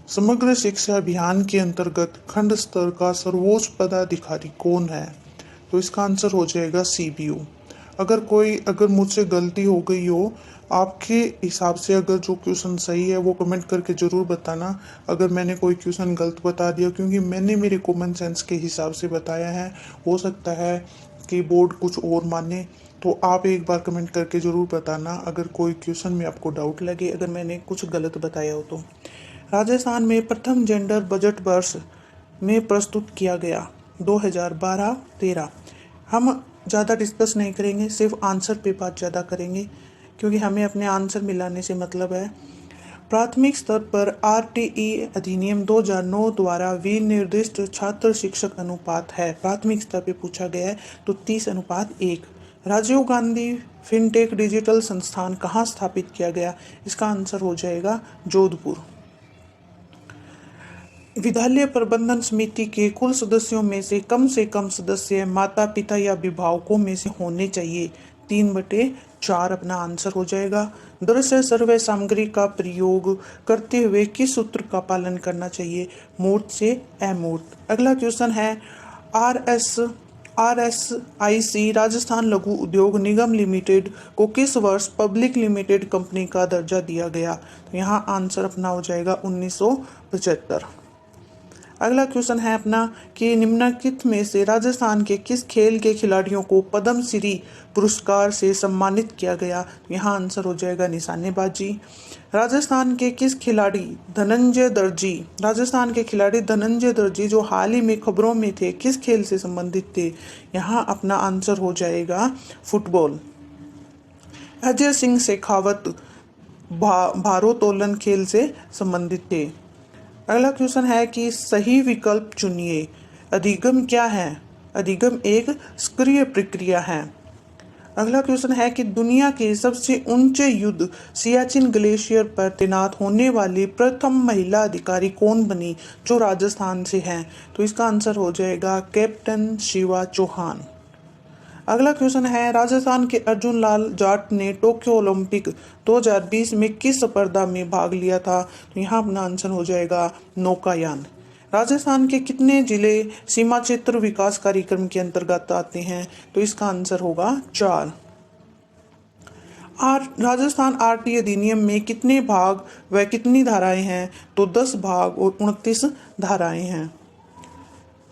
समग्र शिक्षा अभियान के अंतर्गत खंड स्तर का सर्वोच्च पदाधिकारी कौन है? तो इसका आंसर हो जाएगा सीबीओ। अगर मुझसे गलती हो गई हो, आपके हिसाब से अगर जो क्वेश्चन सही है वो कमेंट करके ज़रूर बताना। अगर मैंने कोई क्वेश्चन गलत बता दिया, क्योंकि मैंने मेरे कॉमन सेंस के हिसाब से बताया है, हो सकता है कि बोर्ड कुछ और माने, तो आप एक बार कमेंट करके ज़रूर बताना अगर कोई क्वेश्चन में आपको डाउट लगे, अगर मैंने कुछ गलत बताया हो तो। राजस्थान में प्रथम जेंडर बजट वर्ष में प्रस्तुत किया गया 2012-13। हम ज़्यादा डिस्कस नहीं करेंगे, सिर्फ आंसर पे बात ज़्यादा करेंगे, क्योंकि हमें अपने आंसर मिलाने से मतलब है। प्राथमिक स्तर पर आरटीई अधिनियम 2009 द्वारा विनिर्दिष्ट छात्र शिक्षक अनुपात है। प्राथमिक स्तर पे पूछा गया है तो 30:1। राजीव गांधी फिनटेक डिजिटल संस्थान कहाँ स्थापित किया गया? इसका आंसर हो जाएगा जोधपुर। विद्यालय प्रबंधन समिति के कुल सदस्यों में से कम सदस्य माता पिता या अभिभावकों में से होने चाहिए। 3/4 अपना आंसर हो जाएगा। दृश्य सर्वे सामग्री का प्रयोग करते हुए किस सूत्र का पालन करना चाहिए? मूर्त से अमूर्त। अगला क्वेश्चन है, RSIC राजस्थान लघु उद्योग निगम लिमिटेड को किस वर्ष पब्लिक लिमिटेड कंपनी का दर्जा दिया गया? तो यहाँ आंसर अपना हो जाएगा 1975। अगला क्वेश्चन है अपना कि निम्नलिखित में से राजस्थान के किस खेल के खिलाड़ियों को पद्म श्री पुरस्कार से सम्मानित किया गया? यहाँ आंसर हो जाएगा निशानेबाजी। राजस्थान के खिलाड़ी धनंजय दर्जी जो हाल ही में खबरों में थे, किस खेल से संबंधित थे? यहाँ अपना आंसर हो जाएगा फुटबॉल। अजय सिंह शेखावत भारोत्तोलन खेल से संबंधित थे। अगला क्वेश्चन है कि सही विकल्प चुनिए। अधिगम क्या है? अधिगम एक सक्रिय प्रक्रिया है। अगला क्वेश्चन है कि दुनिया के सबसे ऊंचे युद्ध सियाचिन ग्लेशियर पर तैनात होने वाली प्रथम महिला अधिकारी कौन बनी जो राजस्थान से है? तो इसका आंसर हो जाएगा कैप्टन शिवा चौहान। अगला क्वेश्चन है, राजस्थान के अर्जुन लाल जाट ने टोक्यो ओलंपिक 2020 में किस स्पर्धा में भाग लिया था? तो यहाँ अपना आंसर हो जाएगा नौकायान। राजस्थान के कितने जिले सीमा क्षेत्र विकास कार्यक्रम के अंतर्गत आते हैं? तो इसका आंसर होगा 4। राजस्थान आरटी अधिनियम में कितने भाग व कितनी धाराएं हैं? तो 10 भाग और 29 धाराएं हैं।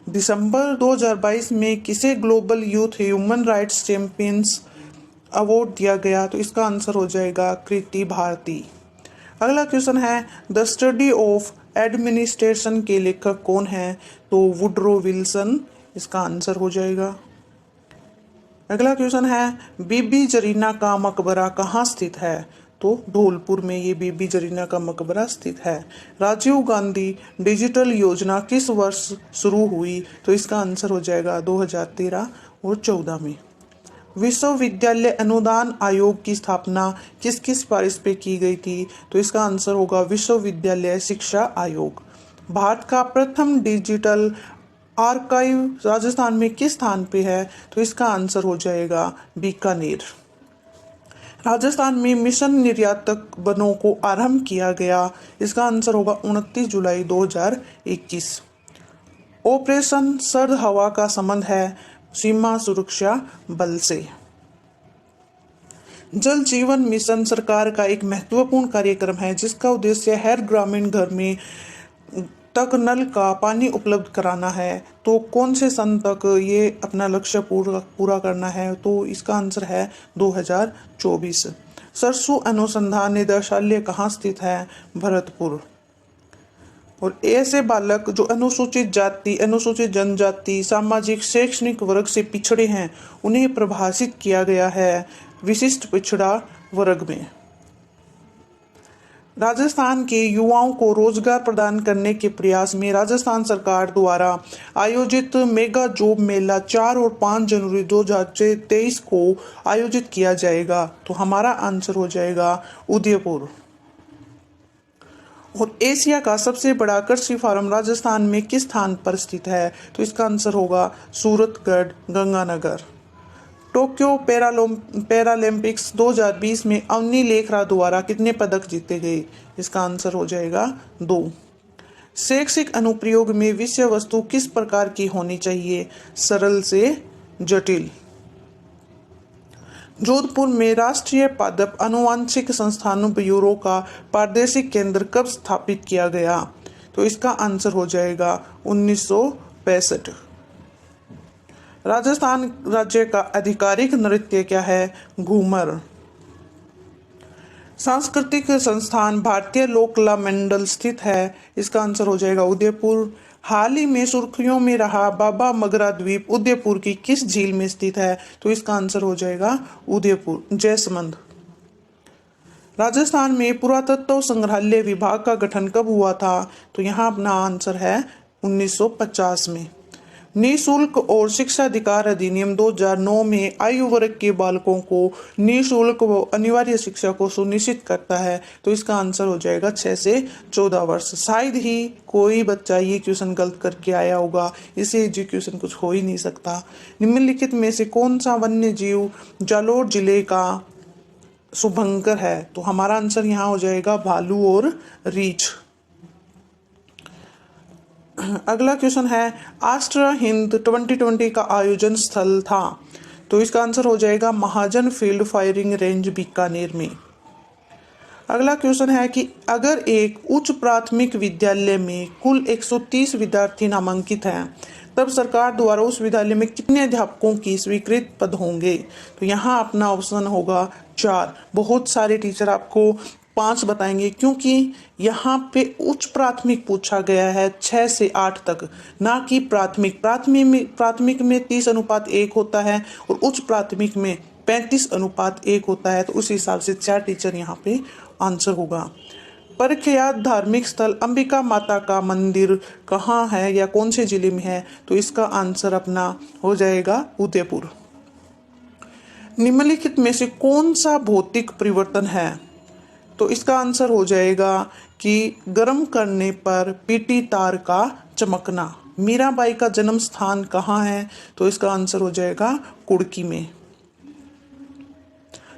दिसंबर 2022 में किसे global youth human rights champions award दिया गया? तो इसका आंसर हो जाएगा कृति भारती। अगला क्वेश्चन है, द स्टडी ऑफ एडमिनिस्ट्रेशन के लेखक कौन है? तो वुड्रो विल्सन इसका आंसर हो जाएगा। अगला क्वेश्चन है, बीबी जरीना का मकबरा कहाँ स्थित है? तो धौलपुर में ये बीबी जरीना का मकबरा स्थित है। राजीव गांधी डिजिटल योजना किस वर्ष शुरू हुई? तो इसका आंसर हो जाएगा 2013 और 14 में। विश्वविद्यालय अनुदान आयोग की स्थापना किस सिफारिश पे की गई थी? तो इसका आंसर होगा विश्वविद्यालय शिक्षा आयोग। भारत का प्रथम डिजिटल आर्काइव राजस्थान में किस स्थान पे है? तो इसका आंसर हो जाएगा बीकानेर। राजस्थान में मिशन निर्यातक वनों को आरंभ किया गया, इसका आंसर होगा 29 जुलाई 2021। ऑपरेशन सर्द हवा का संबंध है सीमा सुरक्षा बल से। जल जीवन मिशन सरकार का एक महत्वपूर्ण कार्यक्रम है जिसका उद्देश्य हर ग्रामीण घर में तक नल का पानी उपलब्ध कराना है। तो कौन से सन तक ये अपना लक्ष्य पूरा करना है? तो इसका आंसर है 2024। सरसू अनुसंधान निदेशालय कहाँ स्थित है? भरतपुर। और ऐसे बालक जो अनुसूचित जाति, अनुसूचित जनजाति, सामाजिक शैक्षणिक वर्ग से पिछड़े हैं, उन्हें परिभाषित किया गया है विशिष्ट पिछड़ा वर्ग में। राजस्थान के युवाओं को रोजगार प्रदान करने के प्रयास में राजस्थान सरकार द्वारा आयोजित मेगा जॉब मेला 4 और 5 जनवरी 2023 को आयोजित किया जाएगा। तो हमारा आंसर हो जाएगा उदयपुर। और एशिया का सबसे बड़ा कृषि फार्म राजस्थान में किस स्थान पर स्थित है? तो इसका आंसर होगा सूरतगढ़, गंगानगर। टोक्यो पैरालंपिक्स 2020 में अवनी लेखरा द्वारा कितने पदक जीते गए? इसका आंसर हो जाएगा 2। शैक्षिक अनुप्रयोग में विषय वस्तु किस प्रकार की होनी चाहिए? सरल से जटिल। जोधपुर में राष्ट्रीय पादप आनुवंशिक संस्थान ब्यूरो का प्रादेशिक केंद्र कब स्थापित किया गया? तो इसका आंसर हो जाएगा 1965। राजस्थान राज्य का आधिकारिक नृत्य क्या है? घूमर। सांस्कृतिक संस्थान भारतीय लोक कला मंडल स्थित है, इसका आंसर हो जाएगा उदयपुर। हाल ही में सुर्खियों में रहा बाबा मगरा द्वीप उदयपुर की किस झील में स्थित है? तो इसका आंसर हो जाएगा उदयपुर जैसमंद। राजस्थान में पुरातत्व संग्रहालय विभाग का गठन कब हुआ था? तो यहाँ अपना आंसर है 1950 में। निःशुल्क और शिक्षा अधिकार अधिनियम 2009 में आयु वर्ग के बालकों को निःशुल्क व अनिवार्य शिक्षा को सुनिश्चित करता है, तो इसका आंसर हो जाएगा 6 से 14 वर्ष। शायद ही कोई बच्चा ये क्वेश्चन गलत करके आया होगा, इसे एजुकेशन कुछ हो ही नहीं सकता। निम्नलिखित में से कौन सा वन्य जीव जालोर जिले का शुभंकर है? तो हमारा आंसर यहाँ हो जाएगा भालू और रीछ। अगला क्वेश्चन है आष्ट्रा हिंद 2020 का आयोजन स्थल था, तो इसका आंसर हो जाएगा महाजन फील्ड फायरिंग रेंज बीकानेर में। अगला क्वेश्चन है कि अगर एक उच्च प्राथमिक विद्यालय में कुल 130 विद्यार्थी नामांकित हैं, तब सरकार द्वारा उस विद्यालय में कितने अध्यापकों की स्वीकृत पद होंगे? तो यहाँ अपना ऑप्शन होगा 4। बहुत सारे टीचर आपको 5 बताएंगे, क्योंकि यहाँ पे उच्च प्राथमिक पूछा गया है 6 से 8 तक, ना कि प्राथमिक। प्राथमिक में 30:1 होता है और उच्च प्राथमिक में 35:1 होता है, तो उस हिसाब से 4 टीचर यहाँ पे आंसर होगा। प्रख्यात धार्मिक स्थल अंबिका माता का मंदिर कहाँ है या कौन से जिले में है? तो इसका आंसर अपना हो जाएगा उदयपुर। निम्नलिखित में से कौन सा भौतिक परिवर्तन है? तो इसका आंसर हो जाएगा कि गर्म करने पर पीटी तार का चमकना। मीराबाई का जन्म स्थान कहाँ है? तो इसका आंसर हो जाएगा कुड़की में।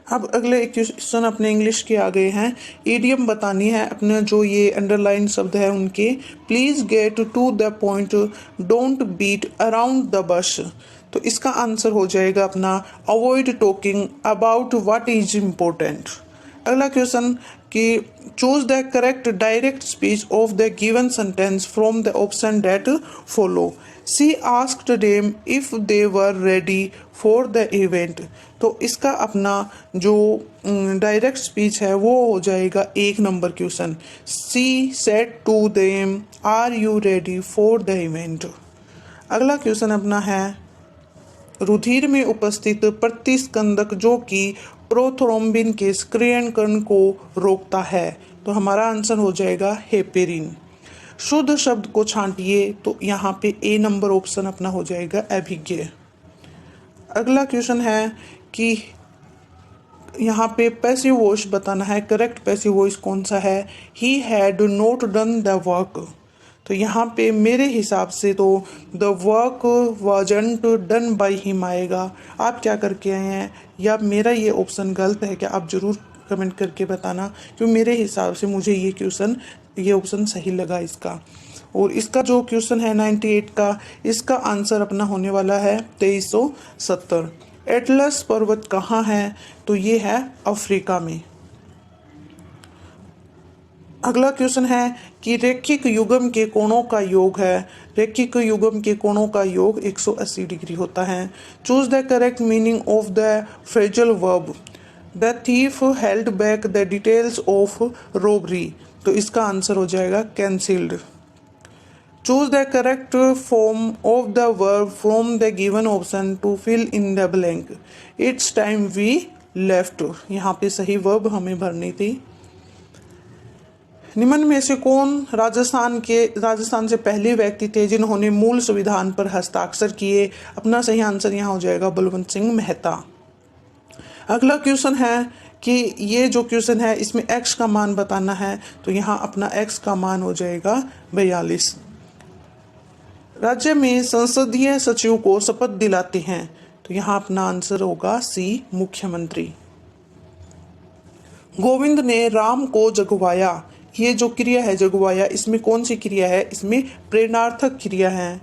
अब अगले क्वेश्चन अपने इंग्लिश के आ गए हैं। इडियम बतानी है अपने, जो ये अंडरलाइन शब्द है उनके। Please get to the point, don't beat around the bush. तो इसका आंसर हो जाएगा अपना avoid talking about what is important. अगला क्वेश्चन कि choose the correct direct speech of the given sentence from the option that follow. She asked them if they were ready for the event. तो इसका अपना जो direct speech है वो हो जाएगा 1 number question. She said to them are you ready for the event. अगला question अपना है रुधिर में उपस्थित प्रतिस्कंदक जो कि प्रोथ्रोम्बिन के सक्रियण को रोकता है, तो हमारा आंसर हो जाएगा हेपेरिन। शुद्ध शब्द को छांटिए, तो यहाँ पे ए नंबर ऑप्शन अपना हो जाएगा अभिज्ञ। अगला क्वेश्चन है कि यहाँ पे पैसिव वॉइस बताना है, करेक्ट पैसिव वॉइस कौन सा है? He had not done the work. तो यहाँ पे मेरे हिसाब से तो the work wasn't done by him आएगा। आप क्या करके आए हैं, या मेरा ये ऑप्शन गलत है क्या? आप ज़रूर कमेंट करके बताना, क्योंकि मेरे हिसाब से मुझे ये ऑप्शन सही लगा इसका। और इसका जो क्वेश्चन है 98 का, इसका आंसर अपना होने वाला है 2370। एटलस पर्वत कहाँ है? तो ये है अफ्रीका में। अगला क्वेश्चन है कि रैखिक युग्म के कोणों का योग है। रैखिक युग्म के कोणों का योग 180 डिग्री होता है। Choose the correct meaning of the phrasal verb. The thief held back the details of robbery. तो इसका आंसर हो जाएगा cancelled. Choose the correct form of the verb from the given option to fill in the blank. It's time we left. यहाँ पे सही verb हमें भरनी थी। निम्न में से कौन राजस्थान से पहले व्यक्ति थे जिन्होंने मूल संविधान पर हस्ताक्षर किए? अपना सही आंसर यहाँ हो जाएगा बलवंत सिंह मेहता। अगला क्वेश्चन है कि ये जो क्वेश्चन है इसमें x का मान बताना है, तो यहाँ अपना x का मान हो जाएगा 42। राज्य में संसदीय सचिव को शपथ दिलाते हैं, तो यहाँ अपना आंसर होगा सी मुख्यमंत्री। गोविंद ने राम को जगवाया, ये जो क्रिया है जगवाया, इसमें कौन सी क्रिया है? इसमें प्रेरणार्थक क्रिया है।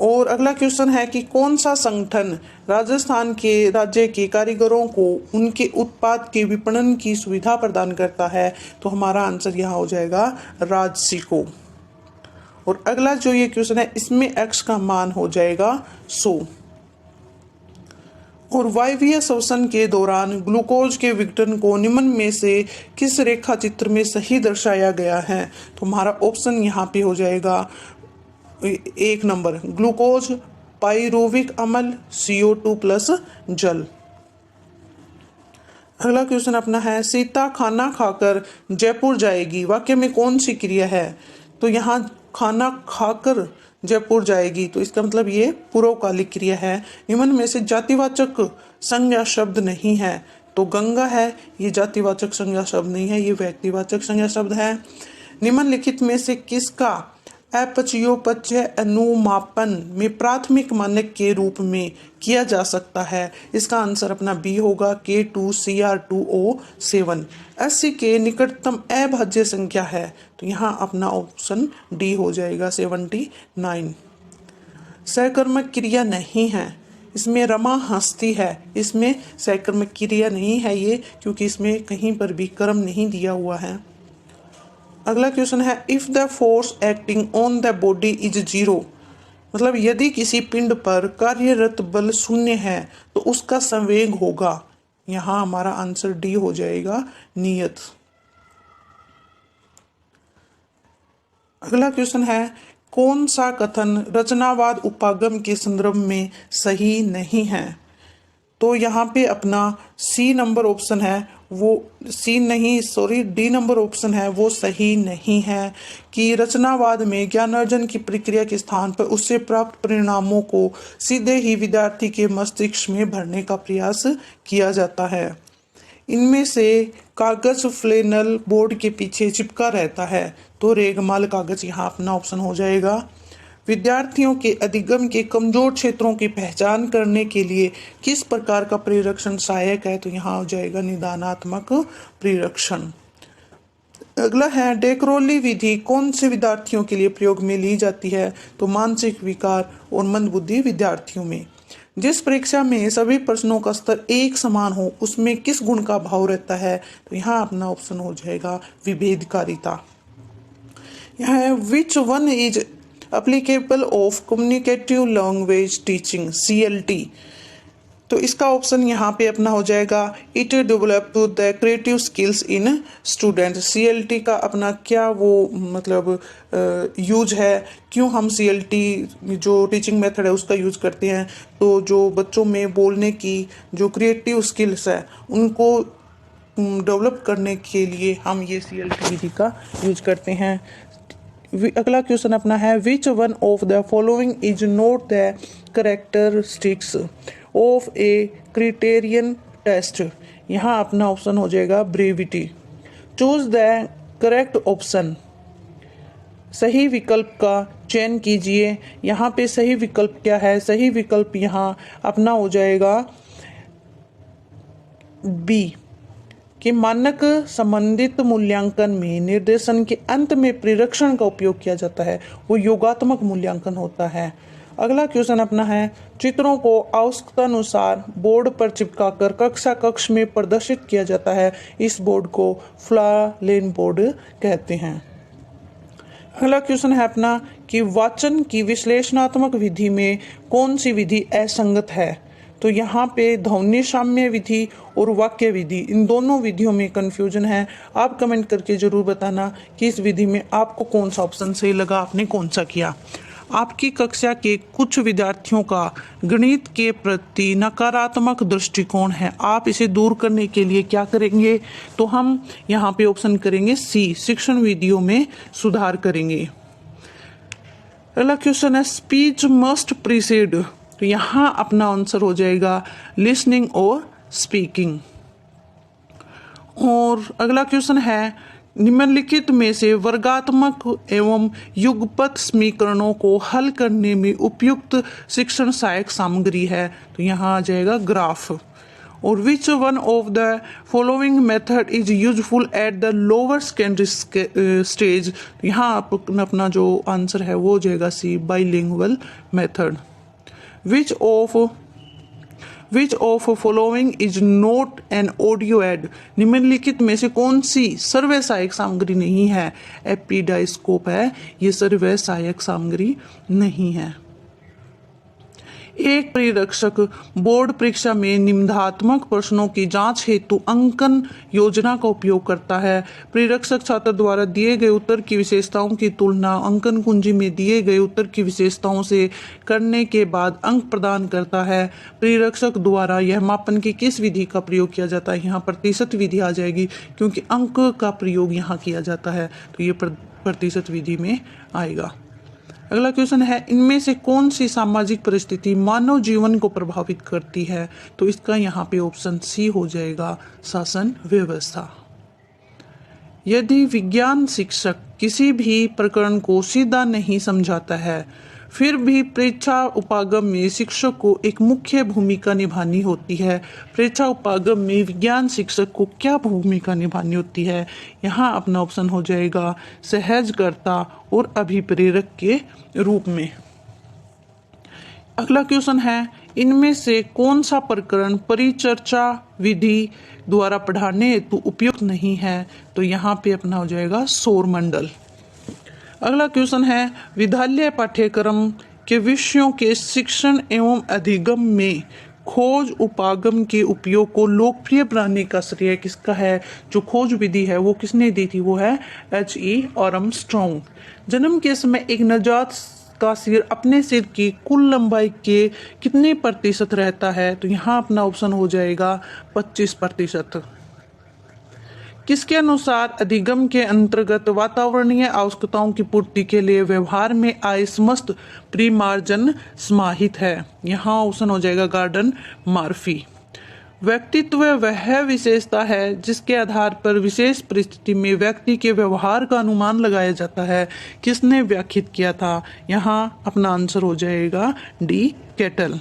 और अगला क्वेश्चन है कि कौन सा संगठन राजस्थान के राज्य के कारीगरों को उनके उत्पाद के विपणन की सुविधा प्रदान करता है? तो हमारा आंसर यहाँ हो जाएगा राजसिको। और अगला जो ये क्वेश्चन है, इसमें x का मान हो जाएगा 100। और वायवीय श्वसन के दौरान ग्लूकोज के विघटन को निम्न में से किस रेखा चित्र में सही दर्शाया गया है? तो हमारा ऑप्शन यहाँ पे हो जाएगा 1 नंबर, ग्लूकोज, पाइरुविक अम्ल, CO2 प्लस जल। अगला क्वेश्चन अपना है, सीता खाना खाकर जयपुर जाएगी, वाक्य में कौन सी क्रिया है? तो यहाँ खाना खाकर जयपुर जाएगी, तो इसका मतलब ये पूर्वकालिक क्रिया है। निम्न में से जातिवाचक संज्ञा शब्द नहीं है, तो गंगा है, ये जातिवाचक संज्ञा शब्द नहीं है, ये व्यक्तिवाचक संज्ञा शब्द है। निम्नलिखित में से किसका अपचयोपचय अनुमापन में प्राथमिक मानक के रूप में किया जा सकता है? इसका आंसर अपना बी होगा, K2Cr2O7। 80 के निकटतम अभाज्य संख्या है, तो यहाँ अपना ऑप्शन डी हो जाएगा 79। सहकर्मक क्रिया नहीं है, इसमें रमा हंसती है, इसमें सहकर्मक क्रिया नहीं है ये, क्योंकि इसमें कहीं पर भी कर्म नहीं दिया हुआ है। अगला क्वेश्चन है, if the force acting on the body is 0, मतलब यदि किसी पिंड पर कार्यरत बल 0 है तो उसका संवेग होगा। यहाँ हमारा आंसर डी हो जाएगा नियत। अगला क्वेश्चन है, कौन सा कथन रचनावाद उपागम के संदर्भ में सही नहीं है? तो यहाँ पे अपना डी नंबर ऑप्शन है वो सही नहीं है कि रचनावाद में ज्ञानार्जन की प्रक्रिया के स्थान पर उससे प्राप्त परिणामों को सीधे ही विद्यार्थी के मस्तिष्क में भरने का प्रयास किया जाता है। इनमें से कागज फ्लेनल बोर्ड के पीछे चिपका रहता है, तो रेगमाल कागज यहाँ अपना ऑप्शन हो जाएगा। विद्यार्थियों के अधिगम के कमजोर क्षेत्रों की पहचान करने के लिए किस प्रकार का प्रेरक्षण सहायक है? तो यहाँ हो जाएगा निदानात्मक प्रेरक्षण। अगला है, डेक्रोली विधि कौन से विद्यार्थियों के लिए प्रयोग में ली जाती है? तो मानसिक विकार और मंदबुद्धि विद्यार्थियों में। जिस परीक्षा में सभी प्रश्नों का स्तर एक समान हो उसमें किस गुण का भाव रहता है? तो यहाँ अपना ऑप्शन हो जाएगा विभेदकारिता। यहाँ है, which one is applicable of communicative language teaching, CLT। तो इसका ऑप्शन यहाँ पे अपना हो जाएगा it develop the creative skills in student. CLT का अपना क्या वो मतलब यूज है, क्यों हम CLT जो टीचिंग मेथड है उसका यूज करते हैं? तो जो बच्चों में बोलने की जो क्रिएटिव स्किल्स है उनको डेवलप करने के लिए हम ये CLT विधि का यूज करते हैं। अगला क्वेश्चन अपना है, which one of the following is not the characteristics of a criterion test. यहाँ अपना ऑप्शन हो जाएगा brevity. Choose the correct option, सही विकल्प का चयन कीजिए। यहाँ पे सही विकल्प क्या है? सही विकल्प यहाँ अपना हो जाएगा बी कि मानक संबंधित मूल्यांकन में निर्देशन के अंत में प्रेरक्षण का उपयोग किया जाता है, वो योगात्मक मूल्यांकन होता है। अगला क्वेश्चन अपना है, चित्रों को आवश्यकता अनुसार बोर्ड पर चिपकाकर कक्षा कक्ष में प्रदर्शित किया जाता है, इस बोर्ड को फ्लालेन बोर्ड कहते हैं। अगला क्वेश्चन है अपना कि वाचन की विश्लेषणात्मक विधि में कौन सी विधि असंगत है? तो यहाँ पे ध्वनि साम्य विधि और वाक्य विधि, इन दोनों विधियों में कंफ्यूजन है। आप कमेंट करके जरूर बताना कि इस विधि में आपको कौन सा ऑप्शन सही लगा, आपने कौन सा किया। आपकी कक्षा के कुछ विद्यार्थियों का गणित के प्रति नकारात्मक दृष्टिकोण है, आप इसे दूर करने के लिए क्या करेंगे? तो हम यहाँ पे ऑप्शन करेंगे सी, शिक्षण विधियों में सुधार करेंगे। अगला क्वेश्चन है, स्पीच मस्ट प्रीसीड। तो यहाँ अपना आंसर हो जाएगा लिसनिंग और स्पीकिंग। और अगला क्वेश्चन है, निम्नलिखित में से वर्गात्मक एवं युगपत समीकरणों को हल करने में उपयुक्त शिक्षण सहायक सामग्री है? तो यहाँ आ जाएगा ग्राफ। और which one of the following method is useful at the lower secondary stage. यहाँ आप अपना जो आंसर है वो हो जाएगा C, bilingual method. Which of following is not an audio aid. निम्नलिखित में से कौन सी सर्व सहायक सामग्री नहीं है? एपिडाइस्कोप है, ये सर्व सहायक सामग्री नहीं है। एक परीक्षक बोर्ड परीक्षा में निम्नात्मक प्रश्नों की जांच हेतु अंकन योजना का उपयोग करता है। परीक्षक छात्र द्वारा दिए गए उत्तर की विशेषताओं की तुलना अंकन कुंजी में दिए गए उत्तर की विशेषताओं से करने के बाद अंक प्रदान करता है। परीक्षक द्वारा यह मापन की किस विधि का प्रयोग किया जाता है? यहाँ प्रतिशत विधि आ जाएगी, क्योंकि अंक का प्रयोग यहाँ किया जाता है, तो ये प्रतिशत विधि में आएगा। अगला क्वेश्चन है, इनमें से कौन सी सामाजिक परिस्थिति मानव जीवन को प्रभावित करती है? तो इसका यहाँ पे ऑप्शन सी हो जाएगा, शासन व्यवस्था। यदि विज्ञान शिक्षक किसी भी प्रकरण को सीधा नहीं समझाता है, फिर भी परीक्षा उपागम में शिक्षक को एक मुख्य भूमिका निभानी होती है। परीक्षा उपागम में विज्ञान शिक्षक को क्या भूमिका निभानी होती है? यहाँ अपना ऑप्शन हो जाएगा सहजकर्ता और अभिप्रेरक के रूप में। अगला क्वेश्चन है, इनमें से कौन सा प्रकरण परिचर्चा विधि द्वारा पढ़ाने हेतु उपयुक्त नहीं है? तो यहाँ पे अपना हो जाएगा सौरमंडल। अगला क्वेश्चन है, विद्यालय पाठ्यक्रम के विषयों के शिक्षण एवं अधिगम में खोज उपागम के उपयोग को लोकप्रिय बनाने का श्रेय किसका है? जो खोज विधि है वो किसने दी थी? वो है H.E. आर्मस्ट्रॉन्ग। जन्म के समय एक नवजात का सिर अपने सिर की कुल लंबाई के कितने प्रतिशत रहता है? तो यहाँ अपना ऑप्शन हो जाएगा 25%। किसके अनुसार अधिगम के अंतर्गत वातावरणीय आवश्यकताओं की पूर्ति के लिए व्यवहार में आए समस्त परिमार्जन समाहित है? यहाँ ऑप्शन हो जाएगा गार्डन मार्फी। व्यक्तित्व वह विशेषता है जिसके आधार पर विशेष परिस्थिति में व्यक्ति के व्यवहार का अनुमान लगाया जाता है। किसने व्याख्यात किया था? यहाँ अपना आंसर हो जाएगा डी, केटल।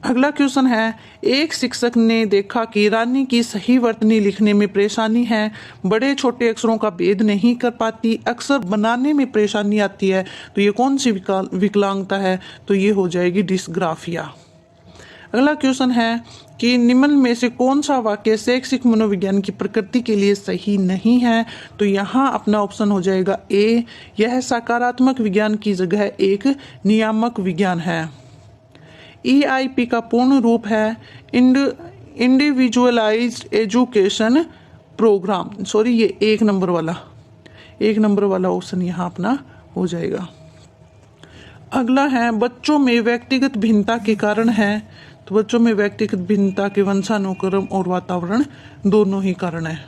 अगला क्वेश्चन है, एक शिक्षक ने देखा कि रानी की सही वर्तनी लिखने में परेशानी है, बड़े छोटे अक्षरों का भेद नहीं कर पाती, अक्षर बनाने में परेशानी आती है, तो ये कौन सी विकलांगता है? तो ये हो जाएगी डिस्ग्राफिया। अगला क्वेश्चन है कि निम्न में से कौन सा वाक्य शैक्षिक मनोविज्ञान की प्रकृति के लिए सही नहीं है? तो यहाँ अपना ऑप्शन हो जाएगा ए, यह सकारात्मक विज्ञान की जगह एक नियामक विज्ञान है। EIP का पूर्ण रूप है इंडिविजुअलाइज्ड एजुकेशन प्रोग्राम। सॉरी, ये एक नंबर वाला ऑप्शन यहाँ अपना हो जाएगा। अगला है, बच्चों में व्यक्तिगत भिन्नता के कारण है। तो बच्चों में व्यक्तिगत भिन्नता के वंशानुक्रम और वातावरण दोनों ही कारण है।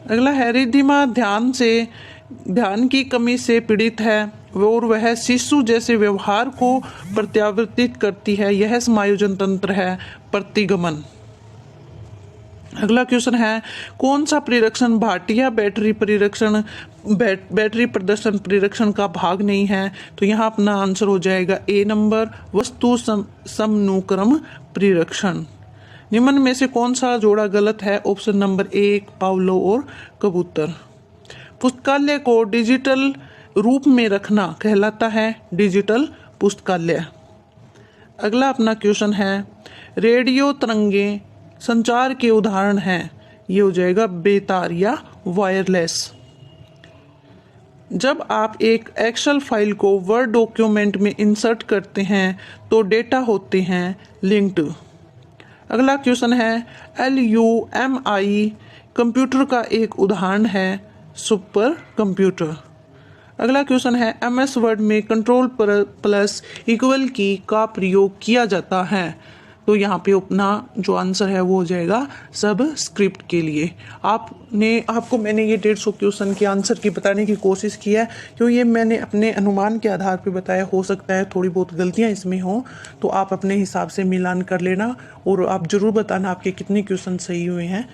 अगला है, रिद्धिमा ध्यान की कमी से पीड़ित है और वह शिशु जैसे व्यवहार को प्रत्यावर्तित करती है, यह समायोजन तंत्र है प्रतिगमन। अगला क्वेश्चन है, कौन सा परीक्षण भाटिया बैटरी प्रदर्शन परीक्षण का भाग नहीं है? तो यहाँ अपना आंसर हो जाएगा ए नंबर, वस्तु समनुक्रम परीक्षण। निम्न में से कौन सा जोड़ा गलत है? ऑप्शन नंबर 1, पावलो और कबूतर। पुस्तकालय को डिजिटल रूप में रखना कहलाता है डिजिटल पुस्तकालय। अगला अपना क्वेश्चन है, रेडियो तरंगे संचार के उदाहरण हैं, ये हो जाएगा बेतार या वायरलेस। जब आप एक एक्सेल फाइल को वर्ड डॉक्यूमेंट में इंसर्ट करते हैं तो डेटा होते हैं लिंक्ड। अगला क्वेश्चन है, LUMI कंप्यूटर का एक उदाहरण है सुपर कंप्यूटर। अगला क्वेश्चन है, MS वर्ड में कंट्रोल प्लस इक्वल की का प्रयोग किया जाता है। तो यहाँ पे अपना जो आंसर है वो हो जाएगा सब स्क्रिप्ट के लिए। आपको मैंने ये 150 क्वेश्चन के आंसर की बताने की कोशिश की है, क्यों ये मैंने अपने अनुमान के आधार पे बताया। हो सकता है थोड़ी बहुत गलतियाँ इसमें हों, तो आप अपने हिसाब से मिलान कर लेना और आप ज़रूर बताना आपके कितने क्वेश्चन सही हुए हैं।